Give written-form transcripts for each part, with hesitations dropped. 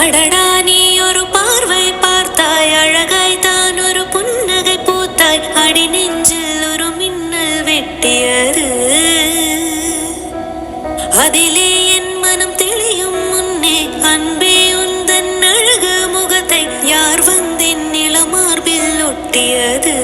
அடடா நீ ஒரு பார்வை பார்த்தாய், அழகாய் தான் ஒரு புன்னகை பூத்தாய், அடி நெஞ்சில் ஒரு மின்னல் வெட்டியது, அதிலே என் மனம் தெளியும் முன்னே அன்பே உந்தன் அழகு முகத்தை யார் வந்தென் நிலமார்பில் ஒட்டியது.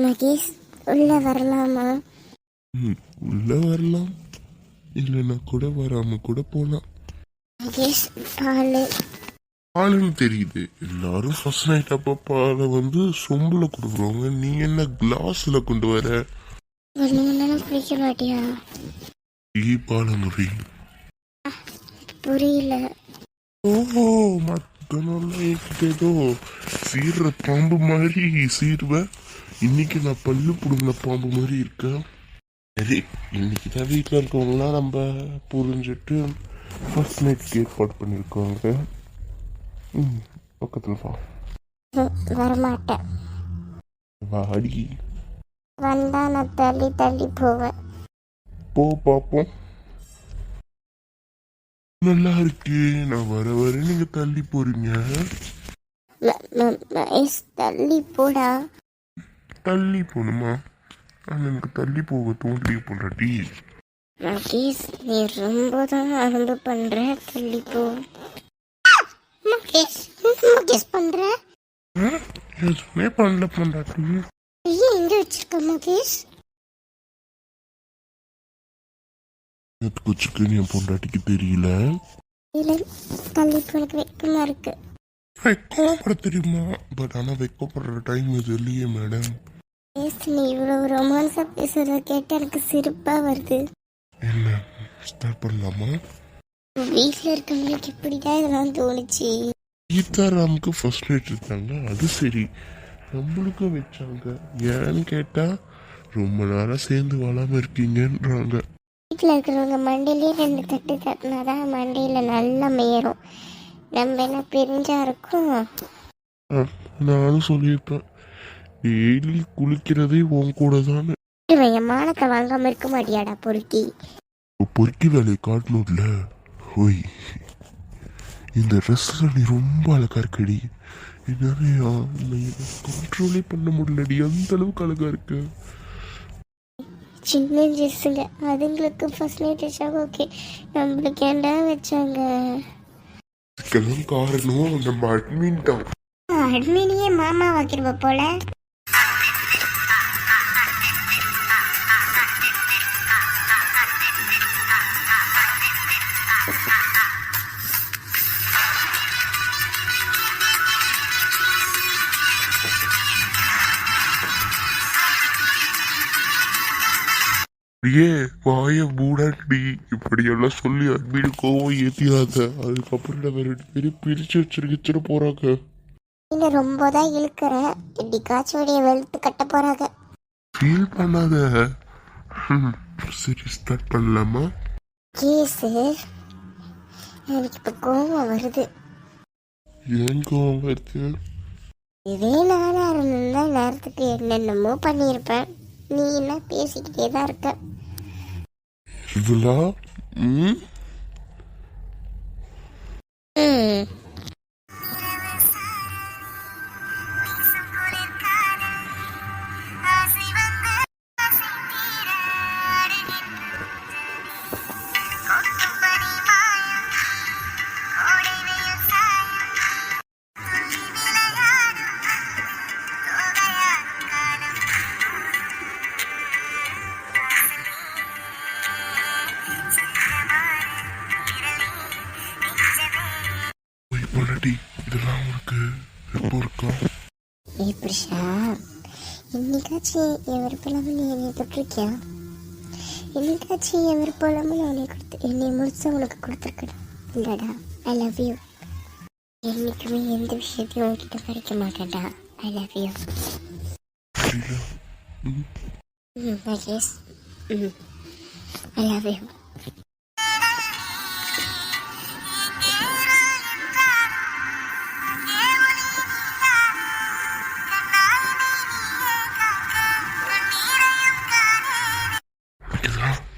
மகேஷ், உள்ள வரலாமா? உள்ள வரலாம், இல்லைன்னா கூட வராம கூட போலாம். மகேஷ், பாலு பாலுன்னு தெரியுது. எல்லாரும் ஃபர்ஸ்ட் நைட் அப்போ பாலை சொம்புல கொடுக்குறவங்க, நீ என்ன கிளாஸ்ல கொண்டு வர? ஒன்று முன்னாலும் குடிக்க மாட்டியா? பால முறை புரியல. ஓஹோ, மத்தனெல்லாம் ஏதோ சீர்ற பாம்பு மாதிரி சீர்வ. இன்னைக்கு நான் பல்லு புடுங்கின பாம்பு மாதிரி இருக்கேன். சரி, இன்னைக்கு தான் வீட்டில் இருக்கவங்களாம் நம்ம புரிஞ்சுட்டு ஃபர்ஸ்ட் நைட்க்கு ஏற்பாடு பண்ணியிருக்காங்க. பக்கத்தில் வா. வரமாட்டேன். வாடி. வந்தா நான் தள்ளி தள்ளி போவேன். போ பார்ப்போம். நல்லா இருக்கு. நான் வர வர நீங்க தள்ளி போறீங்க. தள்ளி போடா. தள்ளி போகணுமா? எனக்கு தள்ளி போக தோன்றி போடாடி. மகேஷ், நீ ரொம்ப தான் அன்பு பண்ற. தள்ளி போ. மகேஷ், மகேஷ் பண்ற? எதுவுமே பண்ணல பொண்டாட்டி. ஏன் எங்க வச்சிருக்க மகேஷ்? எதுக்கு வச்சிருக்கேன்னு என் பொண்டாட்டிக்கு தெரியல. இல்ல, தள்ளி போ. எனக்கு வெக்கமா இருக்கு. வெக்கப்பட தெரியுமா? பட் ஆனா வெக்கப்படுற டைம் இது இல்லையே மேடம். நீ இவ்வளவு ரொமான்ஸா பேசுறத கேட்டு எனக்கு சிரிப்பா வருது. என்ன ஸ்டார்ட் பண்ணலாமா? வீட்டுல இருக்கவங்களுக்கு இப்படிதான் இதெல்லாம் தோணுச்சு. சீதாராமுக்கு ஃபர்ஸ்ட் நைட் இருக்காங்க, அது சரி. நம்மளுக்கும் வச்சாங்க. ஏன்னு கேட்டா ரொம்ப நாளா சேர்ந்து வாழாம இருக்கீங்கன்றாங்க. வீட்டுல இருக்கிறவங்க மண்டையிலேயே 2 தட்டு தட்டினாதான் மண்டையில நல்லா மேயரும். நம்ம என்ன பிரிஞ்சா இருக்கும். நானும் சொல்லியிருப்பேன், டெய்லி குளிக்கிறதே உன் கூட தானே. என் மானத்தை வாங்காம இருக்க மாட்டியாடா பொறுக்கி? பொறுக்கி வேலையை காட்டணும்ல. ஓய், இந்த ட்ரெஸ்ல நீ ரொம்ப அழகா இருக்கடி. என்னால கண்ட்ரோலே பண்ண முடியலடி, அந்த அளவுக்கு அழகா இருக்கு. சின்ன ட்ரெஸ்ஸுங்க, அதுங்களுக்கு ஃபர்ஸ்ட் நைட் வச்சாங்க. ஓகே, நம்மளுக்கு ஏன்டா வச்சாங்க? இதுக்கெல்லாம் காரணம் நம்ம அட்மின் தான். அட்மினியே மாமா வைக்கிறவ போல. ஏ வாய மூடாண்டி, இப்படியெல்லாம் சொல்லி அட்மின் கோவம் ஏத்தியாத. அதுக்கப்புறம் நம்ம 2 பேரும் பிரிச்சு வச்சிருக்கிச்சு போறாங்க. இல்ல, ரொம்ப தான் இழுக்கிற. எப்படிக்காச்சும் வெளுத்து கட்ட போறாங்க. ஃபீல் பண்ணாத. சரி, ஸ்டார்ட் பண்ணலாமா? கேஸு, எனக்கு இப்ப கோவம் வருது. ஏன் கோவம் வருது? இதே நாளா இருந்தா நேரத்துக்கு என்னென்னமோ பண்ணியிருப்பேன். நீ என்ன பேசிக்கிட்டே தான் இருக்க. இதுலா பொண்டாட்டி, இதெல்லாம் உனக்கு எப்போ இருக்கும்? எப்படிஷா, இன்னைக்காச்சும் என் விருப்பம் நீ என்னை தொட்டிருக்கியா? இன்னைக்காச்சும் என் விருப்பம் நான் உன்னை என்னை முடிச்சா உனக்கு கொடுத்துருக்கடா இல்லடா? I love you. என்னைக்குமே எந்த விஷயத்தையும் உன்கிட்ட படிக்க மாட்டேன்டா. I love you. Mahesh, I love you.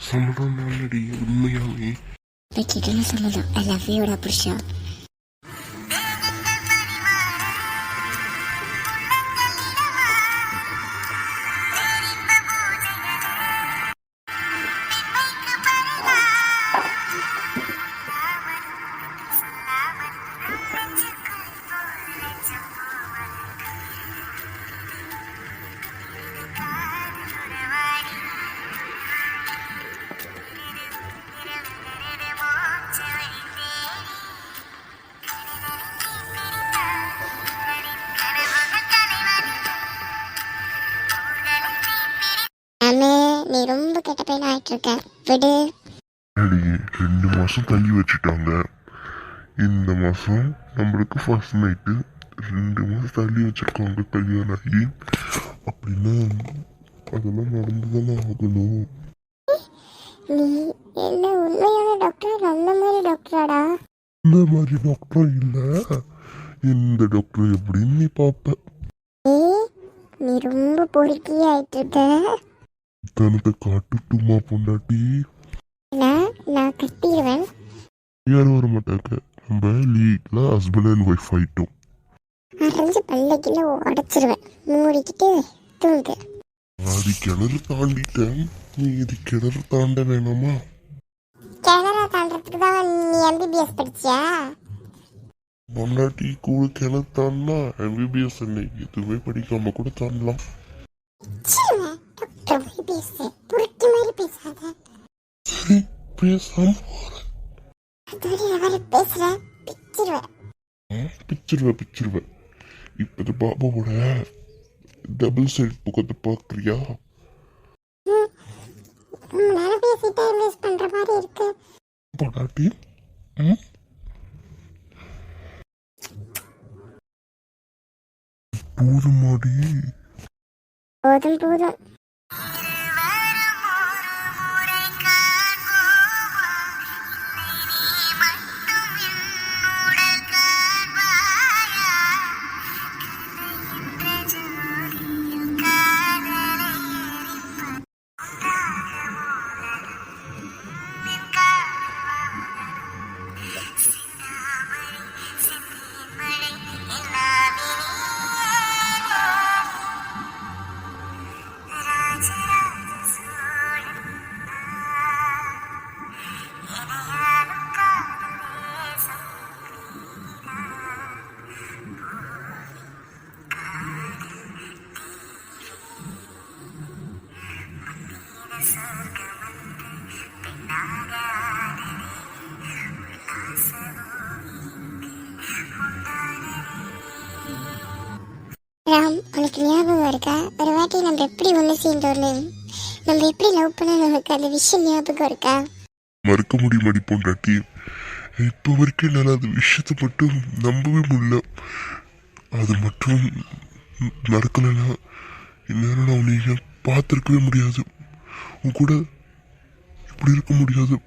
சம்மதம் தானடி உண்மையாவே. கேட்டேன்னு சம்மதம். ஐ லவ் யூடா புருஷா. நீ ரொம்ப கெட்ட பையன் ஆயிட்டு இருக்க, விடு. அடி 2 மாசம் தள்ளி வச்சுட்டாங்க. இந்த மாசம் நம்மளுக்கு ஃபர்ஸ்ட் நைட்டு. 2 மாசம் தள்ளி வச்சிருக்காங்க கல்யாணம் ஆகி. அப்படின்னா அதெல்லாம் நடந்துதானே ஆகணும். நீ என்ன உண்மையான டாக்டர்? அந்த மாதிரி டாக்டராடா? இந்த மாதிரி டாக்டர் இல்ல, இந்த டாக்டர் எப்படின்னு நீ பாப்ப. நீ ரொம்ப பொறுக்கி ஆயிட்டு இருக்க. தனத்தை காட்டுட்டுமா பொண்டாட்டி? நான் கட்டிடுவேன். யாரும் வர மாட்டாங்க. நம்ம லீக்ல ஹஸ்பண்ட் அண்ட் ஒய்ஃப் ஆயிட்டோம். அரைஞ்சு பல்லைக்குள்ள உடச்சிருவேன். மூடிக்கிட்டு தூங்கு. அது கிணறு தாண்டிட்டேன், நீ இது கிணறு தாண்ட வேணாமா? கிணற தாண்டறதுக்கு தான் நீ MBBS படிச்சியா? பொண்டாட்டி கூட கிணறு தாண்டா MBBS என்ன எதுவுமே படிக்காம கூட தாண்டலாம். டாக்டர் போய் பேசு, புரிக்கி மாதிரி பேசாத. சரி பேசாம போறேன். அதுவரை பேசுற பிச்சிருவேன். பிச்சிருவேன். இப்ப பாபாவோட டபுள் சைட் புக்கத்தை பாக்குறியா? நேரம் பேசி டைம் வேஸ்ட் பண்ற மாதிரி இருக்கு. பொண்டாட்டி போதுமாடி? போதும். ராம், உனக்கு ஞாபகம் இருக்கா? ஒரு வாட்டி நம்ம எப்படி ஒன்று சேர்ந்தோன்னு, நம்ம எப்படி லவ் பண்ண, நமக்கு அந்த விஷயம் ஞாபகம் இருக்கா? மறக்க முடியுமாடி பொண்டாட்டி? இப்போ வரைக்கும் என்னால் அந்த விஷயத்தை மட்டும் நம்பவே முடியல. அது மட்டும் நடக்கலைன்னா இந்நேரம் நான் உன்னை பார்த்துருக்கவே முடியாது. உன் கூட இப்படி இருக்க முடியாது.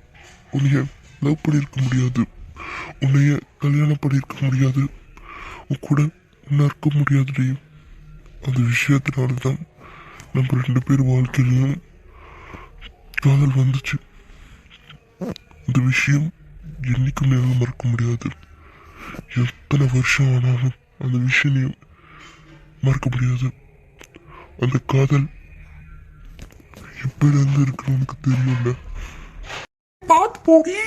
உன்னைய லவ் பண்ணியிருக்க முடியாது. உன்னைய கல்யாணம் பண்ணியிருக்க முடியாது. உன் கூட இன்னும் இருக்க முடியாது. அந்த விஷயத்தினால தான் நம்ம 2 பேர் வாழ்க்கையிலும் காதல் வந்துச்சு. இந்த விஷயம் என்னைக்கும் என்னால் மறக்க முடியாது. எத்தனை வருஷம் ஆனாலும் அந்த விஷயம் மறக்க முடியாது. அந்த காதல் எப்படிலேருந்து இருக்குன்னு எனக்கு தெரியும்ல. பார்த்து போடி.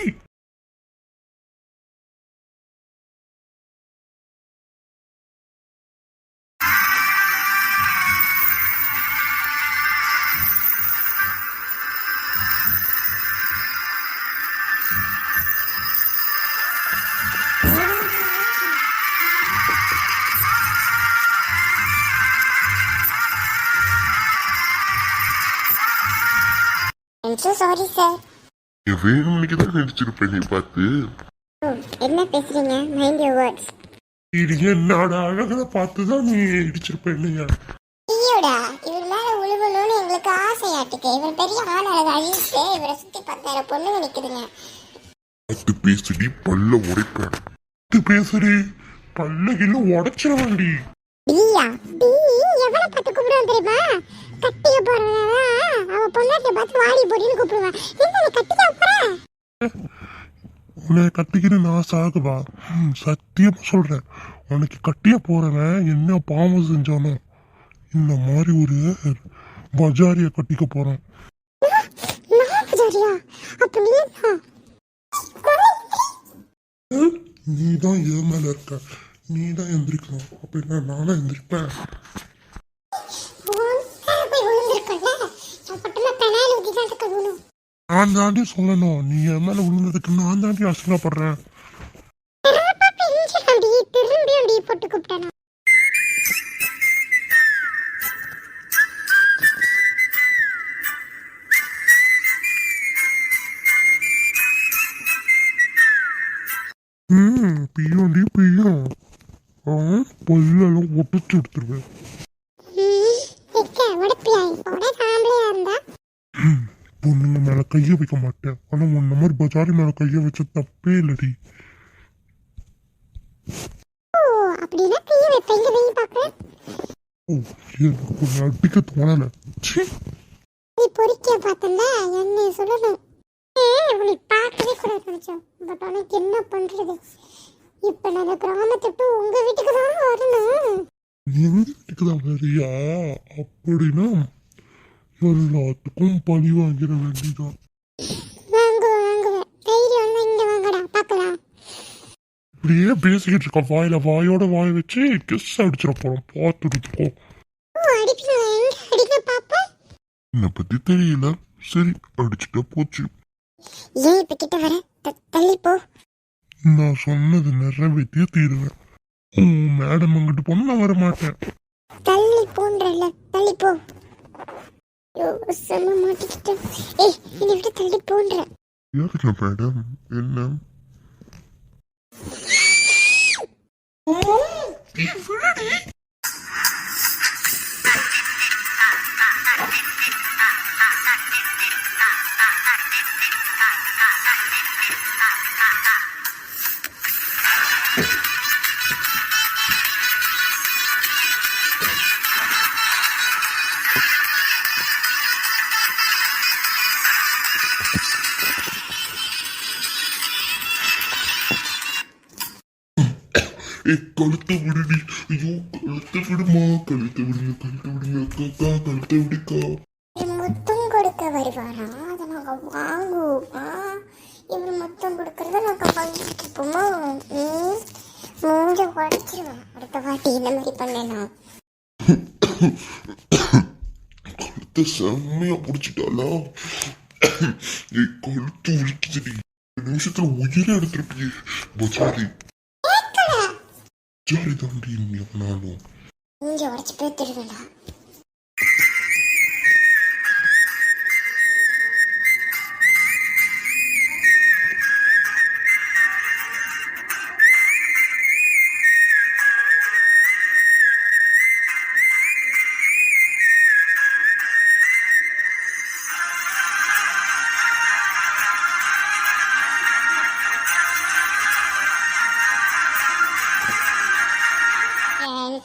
Sorry sir. வேணும்னுக்கு தான் நடிச்சிருப்பேன் நீ பார்த்து. என்ன பேசுறீங்க? Mind your words. இது என்னோட அழகனை பார்த்து தான் நீ இடிச்சிருப்ப இல்லையா? ஐயோடா, இவர் மேல உழுவணும்னு எங்களுக்கு ஆசையாட்டுக்கு. இவர் பெரிய ஆள் அழகு அழிச்சு இவரை சுத்தி 10,000 பொண்ணுங்க நிக்குதுங்க. பத்து பேசுடி பல்ல உடைப்பேன். பத்து பேசுடி பல்ல இல்ல உடைச்சிருவாண்டி. பியா பி எவ்வளவு பத்து கூப்பிடுவோம் தெரியுமா? கட்டிக்க போறவன் அவ பொண்டாட்டிய பார்த்து வாடி போடின்னு கூப்பிடுவான். என்ன நீ கட்டிக்க போற? உன்னை கட்டிக்கிட்டு நான் சாகுவா? சத்தியமா சொல்றேன், உனக்கு கட்டிய போறவன் என்ன பாவம் செஞ்சானோ இந்த மாதிரி ஒரு பஜாரிய கட்டிக்க போறான். நான் பஜாரியா? அப்ப நீ தான் என் மேல இருக்க, நீ தான் எந்திரிக்கணும். அப்படின்னா நானும் எந்திரிப்பேன். நான் தாண்டி சொல்லணும், நீ என் மேல விழுந்ததுக்கு நான் தாண்டி அசிங்கப்படுறேன். போட்டு கூப்பிட்டேன். பிய்யோண்டி பிய்யும், பல்லெல்லாம் ஒட்டுச்சு எடுத்துருவேன். பொண்ணுங்க மேல கைய வைக்க மாட்டேன், ஆனா உன்ன மாதிரி பஜாரி மேல கைய வச்ச தப்பே இல்லடி. எனக்கு கொஞ்சம் அடிக்க தோணல. நீ பொறிக்க பார்த்தல என்ன சொல்லணும், உன்னை பார்க்கவே கூடாது நினைச்சோம். பட் உனக்கு என்ன பண்றது, இப்ப நான் கிராமத்துட்டு உங்க வீட்டுக்கு தான் வரணும். எங்க வீட்டுக்கு தான் வரியா? அப்படின்னா எல்லாத்துக்கும் பழி வாங்கிட வேண்டிதான். இப்படியே பேசிக்கிட்டு இருக்க, வாயில வாயோட வாய வச்சு கிஸ் அடிச்சிட போறோம். பார்த்துட்டு என்னை பத்தி தெரியல, சரி அடிச்சுட்டா போச்சு. ஏன் இப்ப கிட்ட வர, தள்ளி போ. நான் சொன்னது நிறைவேற்றியே தீருவேன். மேடம் அங்கிட்டு போனா நான் வர மாட்டேன். தள்ளி போன்றல, தள்ளி போ. செம்ம மாட்டிக்கிட்டேன். ஏய் என்னை விட்டு தள்ளி போன்ற. யாருங்க மேடம்? என்ன கழுத்தை விடுடி. ஐயோ கழுத்தை விடுமா, கழுத்தை விடுங்க, கழுத்தை விடுங்க, அக்கா கழுத்தை விடுக்கா. மொத்தம் கொடுக்க வருவாரா? அதை நாங்க வாங்குவோமா? இவர் மொத்தம் கொடுக்கறத நாங்க வாங்கிட்டு இருப்போமா? மூஞ்ச உடச்சிருவோம் அடுத்த வாட்டி இந்த மாதிரி பண்ணேனா. கழுத்தை செம்மையா பிடிச்சிட்டாலா? கழுத்து உரிக்குதுடி. நிமிஷத்துல உயிரை எடுத்துருப்பியே பஜாரி. பஜாரி தாண்டி நானும் மூஞ்ச உடச்சு பேத்துடுவேடா.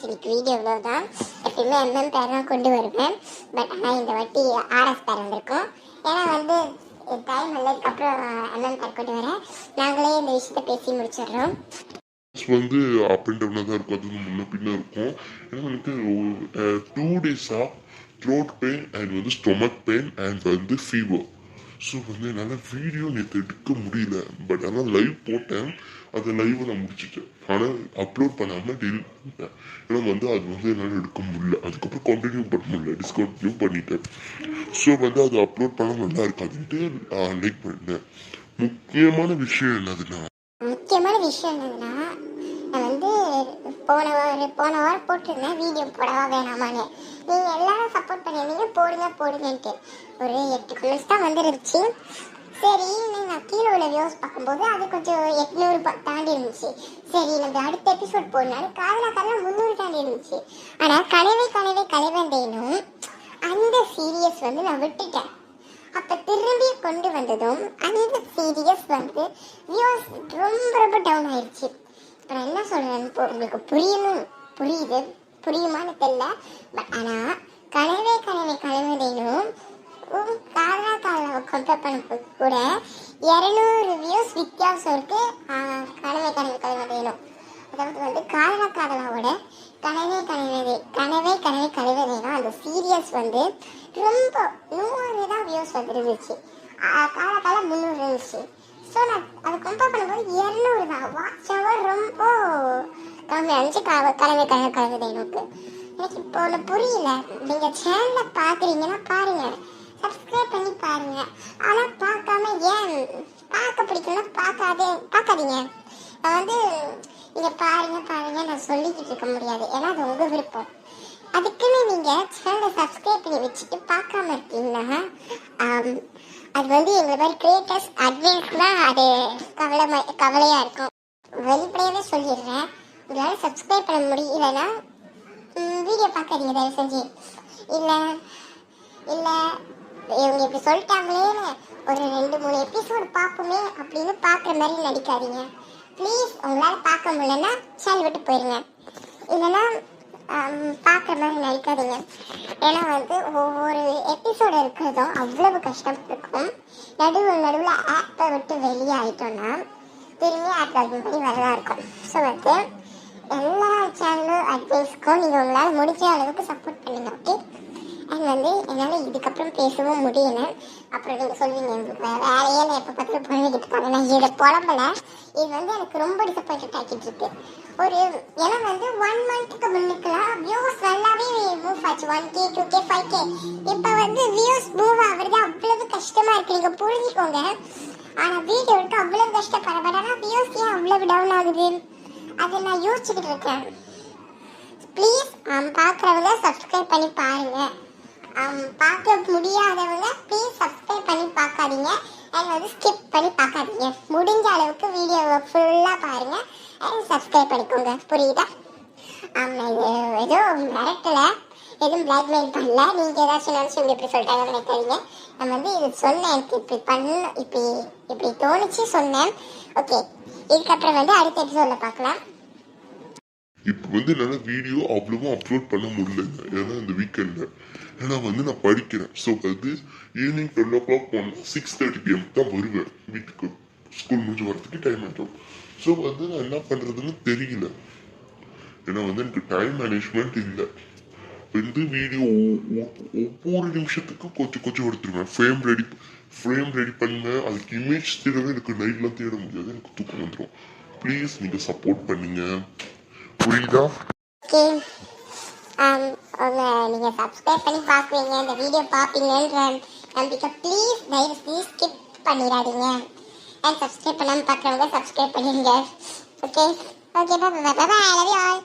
இன்னைக்கு வீடியோ இவ்வளோதான். எப்பயுமே எம்எம் பேர் தான் கொண்டு வருவேன். பட் ஆனால் இந்த வாட்டி ஆர்எஸ் பேர் வந்திருக்கும். ஏன்னா வந்து டைம் இல்லதுக்கப்புறம் எம்எம் பேர் கொண்டு வரேன். நாங்களே இந்த விஷயத்த பேசி முடிச்சிடுறோம். வந்து அப் அண்ட் டவுனாக தான் இருக்கும், அது முன்ன பின்ன இருக்கும். ஏன்னா எனக்கு 2 days த்ரோட் பெயின் அண்ட் வந்து ஸ்டொமக் பெயின் அண்ட் வந்து ஃபீவர். ஸோ வந்து என்னால் வீடியோ நேற்று எடுக்க முடியல. பட் ஆனால் லைவ் போட்டேன், அந்த லைவை நான் முடிச்சுட்டேன். ஆனால் அப்லோட் பண்ணாமல் டெலிட் பண்ணிட்டேன். ஏன்னா வந்து அது வந்து என்னால் எடுக்க முடியல. அதுக்கப்புறம் கண்டினியூ பண்ண முடியல, டிஸ்கண்டினியூ பண்ணிட்டேன். ஸோ வந்து அது அப்லோட் பண்ண நல்லா இருக்காதுன்ட்டு லைக் பண்ணிட்டேன். முக்கியமான விஷயம் என்னதுன்னா நான் வந்து போன வாரம் போட்டிருந்தேன் வீடியோ போடவா வேணாமான்னு. நீங்கள் எல்லாரும் சப்போர்ட் பண்ணியிருந்தீங்க, போடுங்கன்ட்டு. ஒரு 8 கமெண்ட்ஸ் தான் வந்துருந்துச்சு. சரி நான் கீழே உள்ள வியூஸ் பார்க்கும்போது அது கொஞ்சம் 800 தாண்டி இருந்துச்சு. சரி நம்ம அடுத்த எபிசோட் போடனாலும் காதலாம் 300 தாண்டி இருந்துச்சு. ஆனால் கலைவந்தேனும் அந்த சீரியஸ் வந்து நான் விட்டுட்டேன். அப்போ திரும்பி கொண்டு வந்ததும் அந்த சீரியஸ் வந்து வியூஸ் ரொம்ப டவுன் ஆயிடுச்சு. இப்போ நான் என்ன சொல்கிறேன்னு உங்களுக்கு புரியுமான்னு தெரியல. பட் ஆனால் கனவே கனவை கனவதையும் காதலா காதலாவை கம்பேர் பண்ணும்போது கூட 200 வியூஸ் வித்தியாசம் இருக்கு. கனவே கனவை கனவதையும் அதாவது வந்து காதலா காதலாவோட கனவே கனவை கனவதையும் அந்த சீரியஸ் வந்து ரொம்ப 100 தான் வியூஸ் வந்துருந்துச்சு. கால 300 இருந்துச்சு. ஸோ நான் அதை கம்பேர் பண்ணும்போது 200 தான் வாட்ச் அவர் ரொம்ப கம்மியாக இருந்துச்சு. கனவே கனவதைனுக்கு எனக்கு இப்போ ஒன்று புரியல. நீங்கள் சேனலில் பார்க்குறீங்கன்னா பாருங்கள், சப்ஸ்கிரைப் பண்ணி பாருங்க. ஆனால் பார்க்காம ஏன் பார்க்க பிடிக்கும்னா பார்க்காதீங்க. நான் வந்து நீங்கள் பாருங்க நான் சொல்லிக்கிட்டு இருக்க முடியாது, ஏன்னா அது உங்கள் விருப்பம். அதுக்குன்னு நீங்கள் சேனலை சப்ஸ்கிரைப் பண்ணி வச்சுட்டு பார்க்காம இருக்கீங்கன்னா அது வந்து எங்களை மாதிரி கிரியேட்டர்ஸ் அட்வைஸ் தான் அது கவலையாக இருக்கும். வெளிப்படையாகவே சொல்லிடுறேன், உங்களால் சப்ஸ்கிரைப் பண்ண முடியலன்னா வீடியோ பார்க்காதீங்க தயவு செஞ்சு. இல்லை இவங்க இப்படி சொல்லிட்டாங்களே ஒரு 2-3 எபிசோடு பார்ப்போமே அப்படின்னு பார்க்குற மாதிரி நடிக்காதீங்க ப்ளீஸ். உங்களால் பார்க்க முடியலன்னா சேனல் விட்டு போயிடுங்க. இல்லைன்னா பார்க்குற மாதிரி நடிக்காதீங்க. ஏன்னா வந்து ஒவ்வொரு எபிசோடு இருக்கிறதும் அவ்வளவு கஷ்டம் இருக்கும். நடுவில் ஆப்பை விட்டு வெளியே ஆகிட்டோன்னா திரும்பி ஆப் லாகின் பண்ணி வரதா இருக்கும். ஸோ வந்து எல்லா சேனலும் அட்வைஸ்க்கும் நீங்கள் உங்களால் முடிஞ்ச அளவுக்கு சப்போர்ட் பண்ணுங்க. ஓகே. அண்ட் வந்து என்னால் இதுக்கப்புறம் பேசவும் முடியல. அப்புறம் நீங்கள் சொல்வீங்க எங்களுக்கு வேலையே எப்போ பார்த்தாலும் புழங்கிட்டு இருக்காங்க. நான் இதை புலம்பலை, இது வந்து எனக்கு ரொம்ப டிசப்பாயின்ட் ஆகிட்டு இருக்கு. ஏன்னா வந்து 1 மந்த்துக்கு முன்னுக்குலாம் வியூஸ் நல்லாவே மூவ் ஆச்சு. 1K 2K 5K. இப்போ வந்து வியூஸ் மூவ் ஆகுறது அவ்வளவு கஷ்டமாக இருக்குது, நீங்கள் புரிஞ்சுக்கோங்க. ஆனால் வீடியோ எடுக்க அவ்வளவு கஷ்டப்பட ஆனால் வியூஸ் ஏன் அவ்வளவு டவுன் ஆகுது அதை நான் யோசிச்சுக்கிட்டு இருக்கேன். ப்ளீஸ் பார்க்குறவங்க சப்ஸ்கிரைப் பண்ணி பாருங்கள். பார்க்க முடியாதவங்க ப்ளீஸ் சப்ஸ்கிரைப் பண்ணி பார்க்காதீங்க. அண்ட் வந்து ஸ்கிப் பண்ணி பார்க்காதீங்க. முடிஞ்ச அளவுக்கு வீடியோவை ஃபுல்லாக பாருங்கள் அண்ட் சப்ஸ்கிரைப் பண்ணிக்கோங்க. புரியுதா? இது ஏதோ மிரட்டலை, எதுவும் பிளாக்மெயில் பண்ணல. நீங்கள் ஏதாச்சும் நினச்சி இவங்க இப்படி சொல்லிட்டாங்க நினைக்காதீங்க. நான் வந்து இது சொன்னேன், எனக்கு இப்படி தோணிச்சு சொன்னேன். ஓகே, இதுக்கப்புறம் வந்து அடுத்த எபிசோடில் பார்க்கலாம். இப்போ வந்து என்னால் வீடியோ அவ்வளவா அப்லோட் பண்ண முடியலங்க, ஏன்னா இந்த வீக்கெண்டில் ஏன்னா வந்து நான் படிக்கிறேன். ஸோ வந்து ஈவினிங் 12 o'clock போனால் 6:30 PM தான் வருவேன் வீட்டுக்கு. ஸ்கூல் முடிஞ்சு வரதுக்கு டைம் ஆகிடும். ஸோ வந்து நான் என்ன பண்ணுறதுன்னு தெரியல, ஏன்னா வந்து எனக்கு டைம் மேனேஜ்மெண்ட் இல்லை. வந்து வீடியோ ஒவ்வொரு நிமிஷத்துக்கும் கொஞ்சம் எடுத்துருவேன். ஃப்ரேம் ரெடி பண்ணுவேன். அதுக்கு இமேஜ் தேடவே எனக்கு நைட்லாம் தேட முடியாது, எனக்கு தூக்கம் வந்துடும். ப்ளீஸ் நீங்கள் சப்போர்ட் பண்ணுங்க, புரியுதா? ஓகே, நீங்கள் சப்ஸ்கிரைப் பண்ணி பார்க்குவீங்க, இந்த வீடியோ பார்ப்பீங்கன்ற நம்பிக்கை. ப்ளீஸ் ஸ்கிப் பண்ணிடாதீங்க. அண்ட் சப்ஸ்கிரைப் பண்ணாமல் பார்க்குறவங்க சப்ஸ்கிரைப் பண்ணிடுங்க. Okay, bye, I love you all.